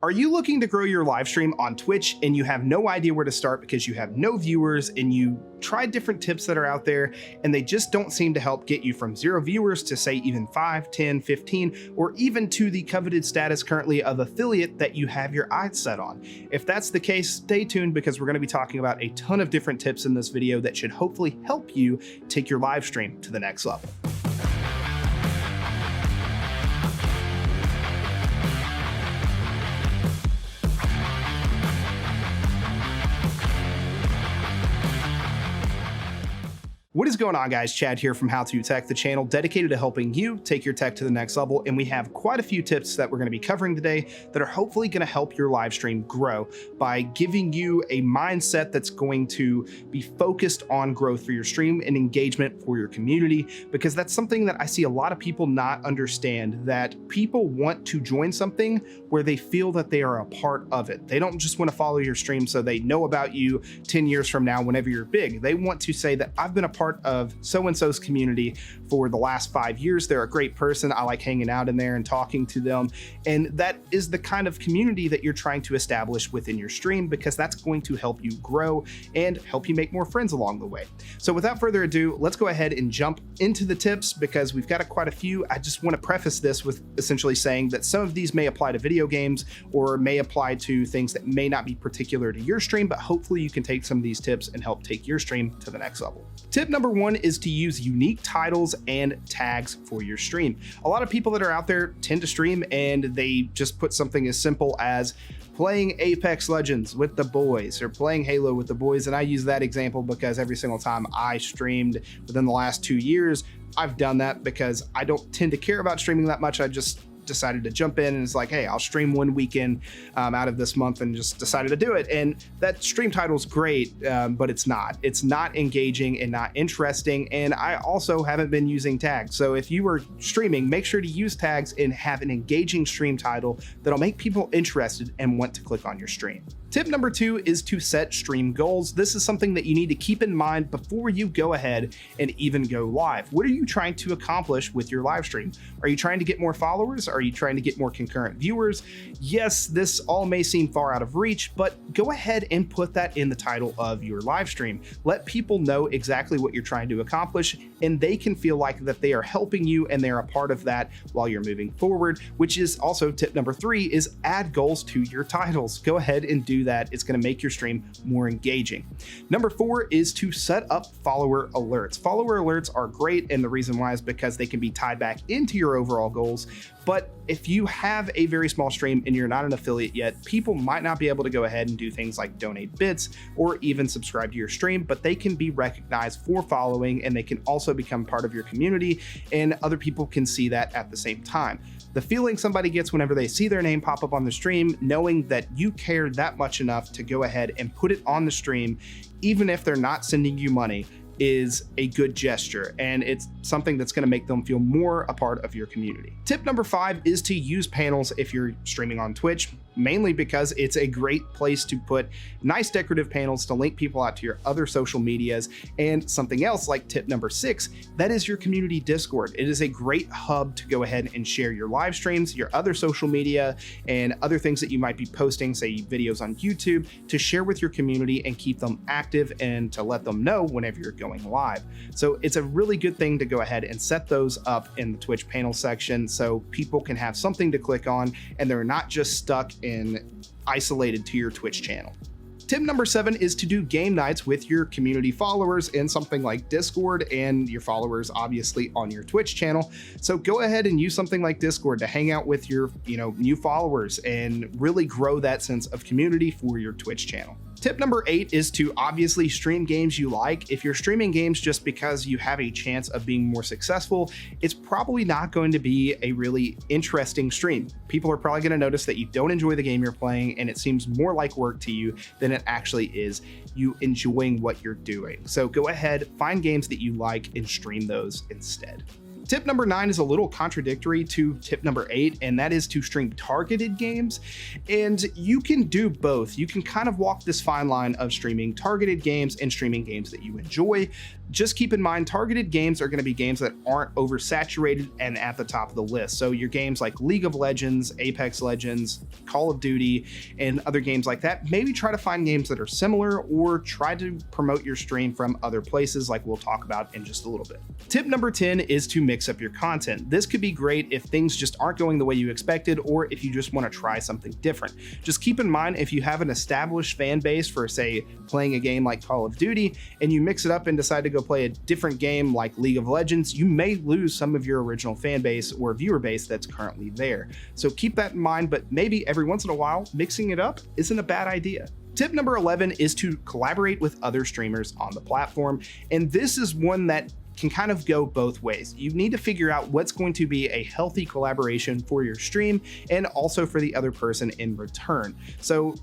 Are you looking to grow your live stream on Twitch and you have no idea where to start because you have no viewers and you tried different tips that are out there and they just don't seem to help get you from 0 viewers to say even 5, 10, 15, or even to the coveted status currently of affiliate that you have your eyes set on? If that's the case, stay tuned because we're going to be talking about a ton of different tips in this video that should hopefully help you take your live stream to the next level. What is going on, guys? Chad here from How To Tech, the channel dedicated to helping you take your tech to the next level. And we have quite a few tips that we're going to be covering today that are hopefully going to help your live stream grow by giving you a mindset that's going to be focused on growth for your stream and engagement for your community, because that's something that I see a lot of people not understand, that people want to join something where they feel that they are a part of it. They don't just want to follow your stream so they know about you 10 years from now whenever you're big. They want to say that I've been a part of so-and-so's community for the last 5 years. They're a great person. I like hanging out in there and talking to them. And that is the kind of community that you're trying to establish within your stream, because that's going to help you grow and help you make more friends along the way. So without further ado, let's go ahead and jump into the tips because we've got quite a few. I just want to preface this with essentially saying that some of these may apply to video games or may apply to things that may not be particular to your stream, but hopefully you can take some of these tips and help take your stream to the next level. Tip number 1 is to use unique titles and tags for your stream. A lot of people that are out there tend to stream and they just put something as simple as playing Apex Legends with the boys or playing Halo with the boys. And I use that example because every single time I streamed within the last 2 years, I've done that because I don't tend to care about streaming that much. I just decided to jump in and it's like, hey, I'll stream one weekend out of this month, and just decided to do it. And that stream title is great, but it's not engaging and not interesting. And I also haven't been using tags. So if you are streaming, make sure to use tags and have an engaging stream title that'll make people interested and want to click on your stream. Tip number 2 is to set stream goals. This is something that you need to keep in mind before you go ahead and even go live. What are you trying to accomplish with your live stream? Are you trying to get more followers? Are you trying to get more concurrent viewers? Yes, this all may seem far out of reach, but go ahead and put that in the title of your live stream. Let people know exactly what you're trying to accomplish, and they can feel like that they are helping you and they're a part of that while you're moving forward, which is also tip number 3 is add goals to your titles. Go ahead and do that. It's going to make your stream more engaging. Number 4 is to set up follower alerts. Follower alerts are great, and the reason why is because they can be tied back into your overall goals. But if you have a very small stream and you're not an affiliate yet, people might not be able to go ahead and do things like donate bits or even subscribe to your stream, but they can be recognized for following, and they can also become part of your community, and other people can see that at the same time. The feeling somebody gets whenever they see their name pop up on the stream, knowing that you care that much enough to go ahead and put it on the stream, even if they're not sending you money, is a good gesture, and it's something that's going to make them feel more a part of your community. Tip number 5 is to use panels if you're streaming on Twitch, mainly because it's a great place to put nice decorative panels to link people out to your other social medias. And something else like tip number 6, that is your community Discord. It is a great hub to go ahead and share your live streams, your other social media, and other things that you might be posting, say videos on YouTube, to share with your community and keep them active and to let them know whenever you're going live. So it's a really good thing to go ahead and set those up in the Twitch panel section so people can have something to click on and they're not just stuck in isolated to your Twitch channel. Tip number 7 is to do game nights with your community followers in something like Discord, and your followers obviously on your Twitch channel. So go ahead and use something like Discord to hang out with your new followers and really grow that sense of community for your Twitch channel. Tip number 8 is to obviously stream games you like. If you're streaming games just because you have a chance of being more successful, it's probably not going to be a really interesting stream. People are probably going to notice that you don't enjoy the game you're playing, and it seems more like work to you than it actually is you enjoying what you're doing. So go ahead, find games that you like and stream those instead. Tip number 9 is a little contradictory to tip number 8, and that is to stream targeted games. And you can do both. You can kind of walk this fine line of streaming targeted games and streaming games that you enjoy. Just keep in mind, targeted games are going to be games that aren't oversaturated and at the top of the list. So your games like League of Legends, Apex Legends, Call of Duty, and other games like that, maybe try to find games that are similar or try to promote your stream from other places like we'll talk about in just a little bit. Tip number 10 is to mix up your content. This could be great if things just aren't going the way you expected or if you just want to try something different. Just keep in mind, if you have an established fan base for, say, playing a game like Call of Duty and you mix it up and decide to go play a different game like League of Legends, you may lose some of your original fan base or viewer base that's currently there. So keep that in mind, but maybe every once in a while, mixing it up isn't a bad idea. Tip number 11 is to collaborate with other streamers on the platform. And this is one that can kind of go both ways. You need to figure out what's going to be a healthy collaboration for your stream and also for the other person in return. So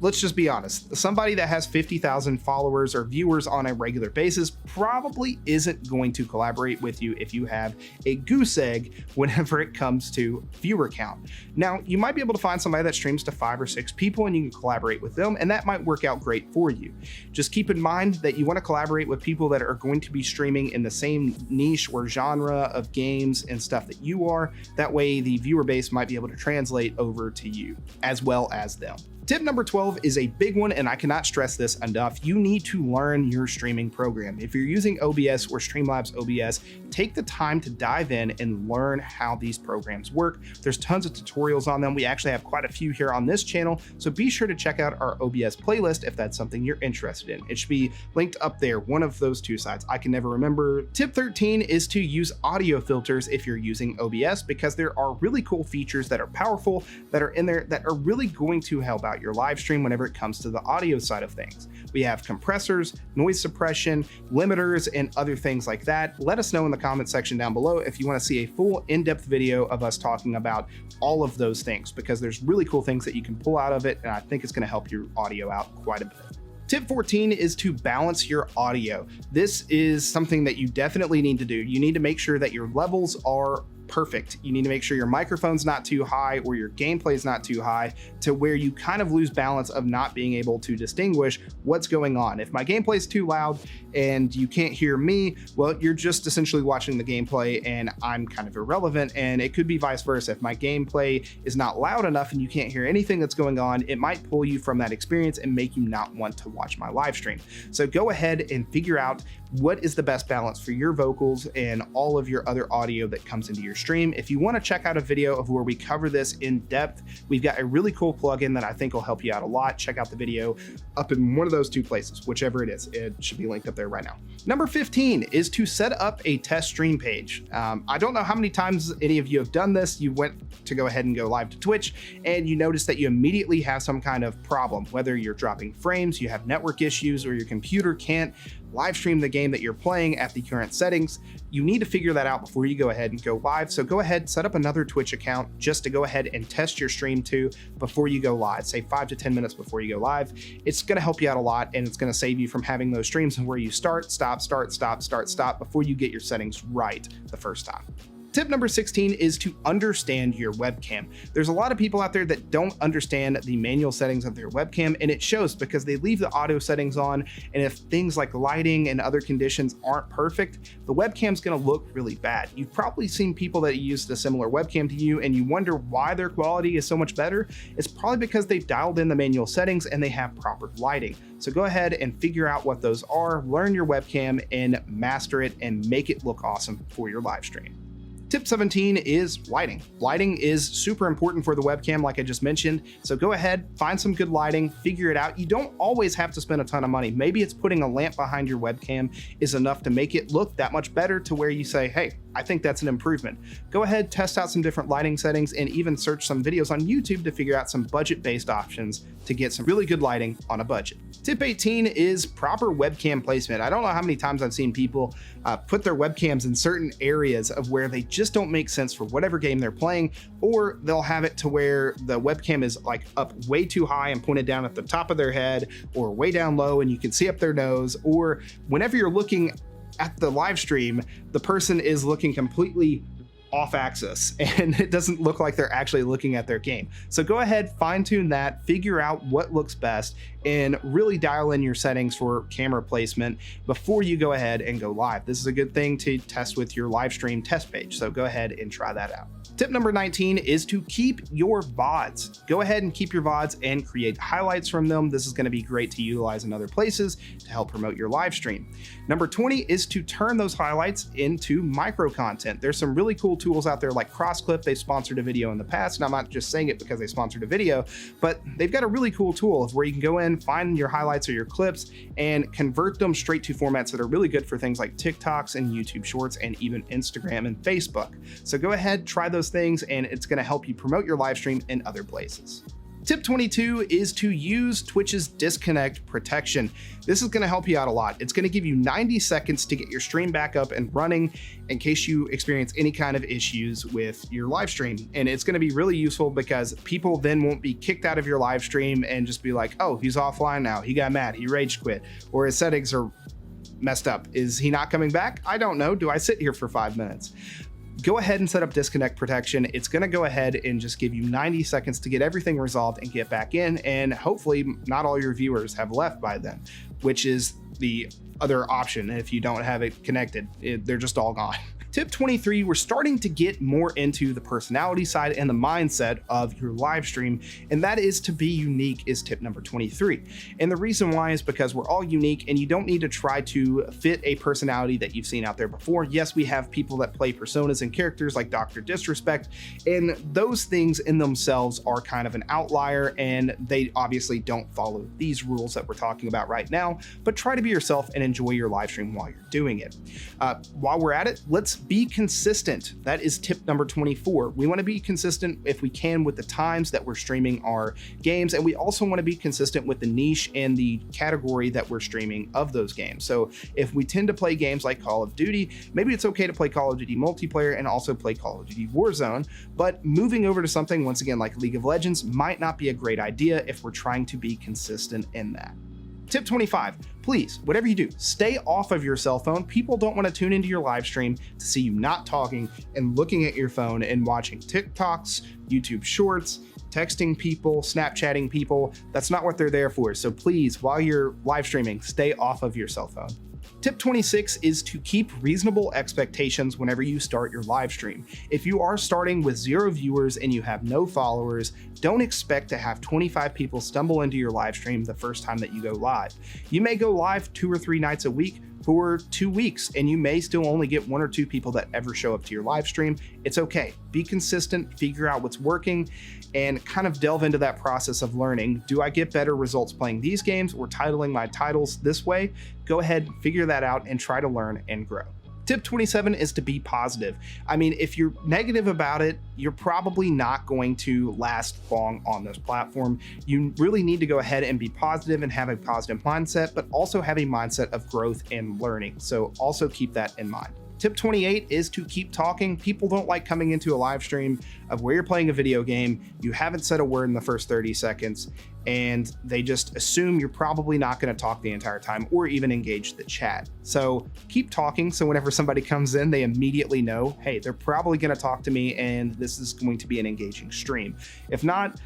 let's just be honest, somebody that has 50,000 followers or viewers on a regular basis probably isn't going to collaborate with you if you have a goose egg whenever it comes to viewer count. Now, you might be able to find somebody that streams to 5 or 6 people and you can collaborate with them, and that might work out great for you. Just keep in mind that you want to collaborate with people that are going to be streaming in the same niche or genre of games and stuff that you are. That way the viewer base might be able to translate over to you as well as them. Tip number 12 is a big one, and I cannot stress this enough. You need to learn your streaming program. If you're using OBS or Streamlabs OBS, take the time to dive in and learn how these programs work. There's tons of tutorials on them. We actually have quite a few here on this channel, so be sure to check out our OBS playlist if that's something you're interested in. It should be linked up there, one of those two sides. I can never remember. Tip 13 is to use audio filters if you're using OBS, because there are really cool features that are powerful that are in there that are really going to help out your live stream whenever it comes to the audio side of things. We have compressors, noise suppression, limiters, and other things like that. Let us know in the comment section down below if you want to see a full in-depth video of us talking about all of those things, because there's really cool things that you can pull out of it, and I think it's going to help your audio out quite a bit. Tip 14 is to balance your audio. This is something that you definitely need to do. You need to make sure that your levels are perfect. You need to make sure your microphone's not too high or your gameplay is not too high to where you kind of lose balance of not being able to distinguish what's going on. If my gameplay is too loud and you can't hear me, well, you're just essentially watching the gameplay and I'm kind of irrelevant, and it could be vice versa. If my gameplay is not loud enough and you can't hear anything that's going on, it might pull you from that experience and make you not want to watch my live stream. So go ahead and figure out what is the best balance for your vocals and all of your other audio that comes into your stream. If you want to check out a video of where we cover this in depth, we've got a really cool plugin that I think will help you out a lot. Check out the video up in one of those two places, whichever it is. It should be linked up there right now. Number 15 is to set up a test stream page. I don't know how many times any of you have done this. You went to go ahead and go live to Twitch and you notice that you immediately have some kind of problem, whether you're dropping frames, you have network issues, or your computer can't live stream the game that you're playing at the current settings. You need to figure that out before you go ahead and go live. So go ahead, set up another Twitch account just to go ahead and test your stream to before you go live, say 5 to 10 minutes before you go live. It's going to help you out a lot, and it's going to save you from having those streams where you start, stop, start, stop, start, stop before you get your settings right the first time. Tip number 16 is to understand your webcam. There's a lot of people out there that don't understand the manual settings of their webcam, and it shows because they leave the auto settings on, and if things like lighting and other conditions aren't perfect, the webcam's gonna look really bad. You've probably seen people that used a similar webcam to you and you wonder why their quality is so much better. It's probably because they've dialed in the manual settings and they have proper lighting. So go ahead and figure out what those are, learn your webcam and master it and make it look awesome for your live stream. Tip 17 is lighting. Lighting is super important for the webcam, like I just mentioned. So go ahead, find some good lighting, figure it out. You don't always have to spend a ton of money. Maybe it's putting a lamp behind your webcam is enough to make it look that much better to where you say, hey, I think that's an improvement. Go ahead, test out some different lighting settings and even search some videos on YouTube to figure out some budget-based options to get some really good lighting on a budget. Tip 18 is proper webcam placement. I don't know how many times I've seen people put their webcams in certain areas of where they just don't make sense for whatever game they're playing, or they'll have it to where the webcam is like up way too high and pointed down at the top of their head, or way down low and you can see up their nose, or whenever you're looking at the live stream, the person is looking completely off axis and it doesn't look like they're actually looking at their game. So go ahead, fine tune that, figure out what looks best, and really dial in your settings for camera placement before you go ahead and go live. This is a good thing to test with your live stream test page. So go ahead and try that out. Tip number 19 is to keep your VODs. Go ahead and keep your VODs and create highlights from them. This is going to be great to utilize in other places to help promote your live stream. Number 20 is to turn those highlights into micro content. There's some really cool tools out there like CrossClip. They sponsored a video in the past, and I'm not just saying it because they sponsored a video, but they've got a really cool tool of where you can go in, find your highlights or your clips, and convert them straight to formats that are really good for things like TikToks and YouTube Shorts and even Instagram and Facebook. So go ahead, try those things, and it's going to help you promote your live stream in other places. Tip 22 is to use Twitch's disconnect protection. This is going to help you out a lot. It's going to give you 90 seconds to get your stream back up and running in case you experience any kind of issues with your live stream. And it's going to be really useful because people then won't be kicked out of your live stream and just be like, oh, he's offline now. He got mad. He rage quit, or his settings are messed up. Is he not coming back? I don't know. Do I sit here for 5 minutes? Go ahead and set up disconnect protection. It's going to go ahead and just give you 90 seconds to get everything resolved and get back in. And hopefully not all your viewers have left by then, which is the other option. If you don't have it connected, they're just all gone. Tip 23, we're starting to get more into the personality side and the mindset of your live stream, and that is to be unique is tip number 23. And the reason why is because we're all unique and you don't need to try to fit a personality that you've seen out there before. Yes, we have people that play personas and characters like Dr. Disrespect, and those things in themselves are kind of an outlier, and they obviously don't follow these rules that we're talking about right now, but try to be yourself and enjoy your live stream while you're doing it. While we're at it, let's be consistent. That is tip number 24. We want to be consistent if we can with the times that we're streaming our games, and we also want to be consistent with the niche and the category that we're streaming of those games. So if we tend to play games like Call of Duty, maybe it's okay to play Call of Duty multiplayer and also play Call of Duty Warzone, but moving over to something once again like League of Legends might not be a great idea if we're trying to be consistent in that. Tip 25, please, whatever you do, stay off of your cell phone. People don't want to tune into your live stream to see you not talking and looking at your phone and watching TikToks, YouTube Shorts, texting people, Snapchatting people. That's not what they're there for. So please, while you're live streaming, stay off of your cell phone. Tip 26 is to keep reasonable expectations whenever you start your live stream. If you are starting with 0 viewers and you have no followers, don't expect to have 25 people stumble into your live stream the first time that you go live. You may go live 2 or 3 nights a week for 2 weeks, and you may still only get 1 or 2 people that ever show up to your live stream. It's okay. Be consistent, figure out what's working, and kind of delve into that process of learning. Do I get better results playing these games or titling my titles this way? Go ahead, figure that out, and try to learn and grow. Tip 27 is to be positive. I mean, if you're negative about it, you're probably not going to last long on this platform. You really need to go ahead and be positive and have a positive mindset, but also have a mindset of growth and learning. So also keep that in mind. Tip 28 is to keep talking. People don't like coming into a live stream of where you're playing a video game, you haven't said a word in the first 30 seconds, and they just assume you're probably not going to talk the entire time or even engage the chat. So keep talking, so whenever somebody comes in, they immediately know, hey, they're probably going to talk to me and this is going to be an engaging stream. If not,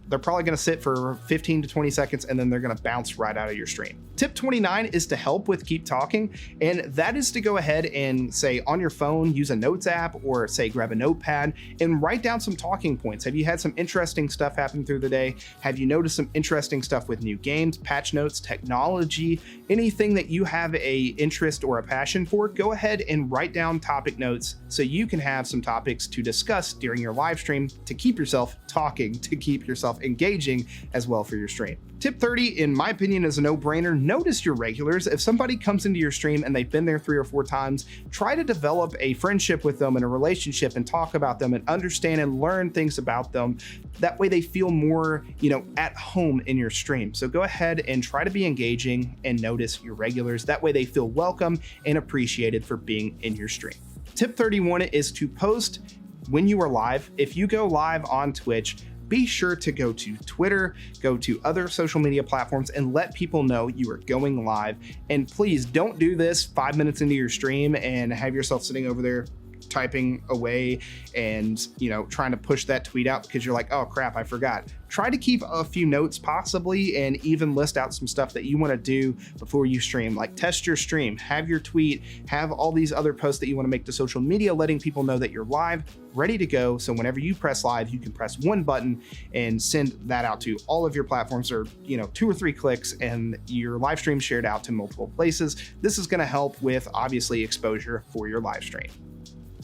they're probably going to sit for 15 to 20 seconds and then they're going to bounce right out of your stream. Tip 29 is to help with keep talking, and that is to go ahead and say on your phone, use a notes app, or say grab a notepad and write down some talking points. Have you had some interesting stuff happen through the day? Have you noticed some interesting stuff with new games, patch notes, technology, anything that you have a interest or a passion for? Go ahead and write down topic notes so you can have some topics to discuss during your live stream to keep yourself talking, to keep yourself engaging as well for your stream. Tip 30, in my opinion, is a no-brainer. Notice your regulars. If somebody comes into your stream and they've been there 3 or 4 times, try to develop a friendship with them and a relationship and talk about them and understand and learn things about them. That way they feel more, at home in your stream. So go ahead and try to be engaging and notice your regulars. That way they feel welcome and appreciated for being in your stream. Tip 31 is to post when you are live. If you go live on Twitch, be sure to go to Twitter, go to other social media platforms, and let people know you are going live. And please don't do this 5 minutes into your stream and have yourself sitting over there typing away and, you know, trying to push that tweet out because you're like, oh crap, I forgot. Try to keep a few notes possibly, and even list out some stuff that you want to do before you stream, like test your stream, have your tweet, have all these other posts that you want to make to social media, letting people know that you're live, ready to go. So whenever you press live, you can press one button and send that out to all of your platforms, or, you know, 2 or 3 clicks, and your live stream shared out to multiple places. This is going to help with obviously exposure for your live stream.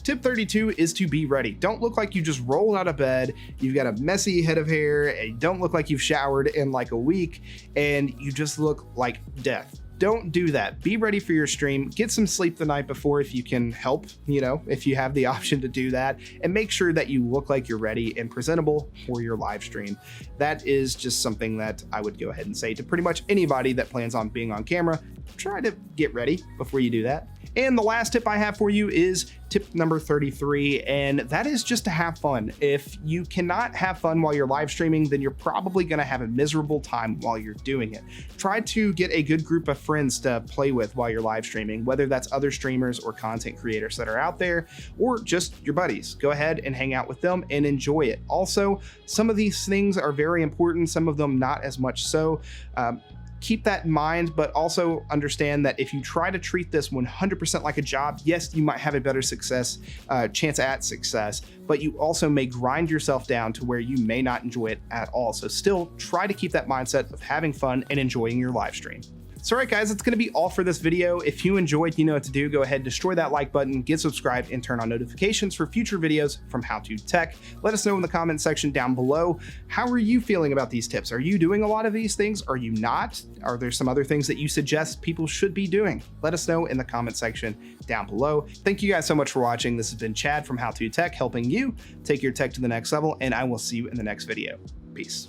Tip 32 is to be ready. Don't look like you just rolled out of bed, you've got a messy head of hair, and don't look like you've showered in like a week, and you just look like death. Don't do that. Be ready for your stream. Get some sleep the night before if you can help, you know, if you have the option to do that, and make sure that you look like you're ready and presentable for your live stream. That is just something that I would go ahead and say to pretty much anybody that plans on being on camera. Try to get ready before you do that. And the last tip I have for you is tip number 33, and that is just to have fun. If you cannot have fun while you're live streaming, then you're probably going to have a miserable time while you're doing it. Try to get a good group of friends to play with while you're live streaming, whether that's other streamers or content creators that are out there, or just your buddies. Go ahead and hang out with them and enjoy it. Also, some of these things are very important, some of them not as much so. Keep that in mind, but also understand that if you try to treat this 100% like a job, yes, you might have a better chance at success, but you also may grind yourself down to where you may not enjoy it at all. So still try to keep that mindset of having fun and enjoying your live stream. So all right, guys, that's going to be all for this video. If you enjoyed, you know what to do. Go ahead, destroy that like button, get subscribed, and turn on notifications for future videos from How To Tech. Let us know in the comment section down below. How are you feeling about these tips? Are you doing a lot of these things? Are you not? Are there some other things that you suggest people should be doing? Let us know in the comment section down below. Thank you guys so much for watching. This has been Chad from How To Tech, helping you take your tech to the next level, and I will see you in the next video. Peace.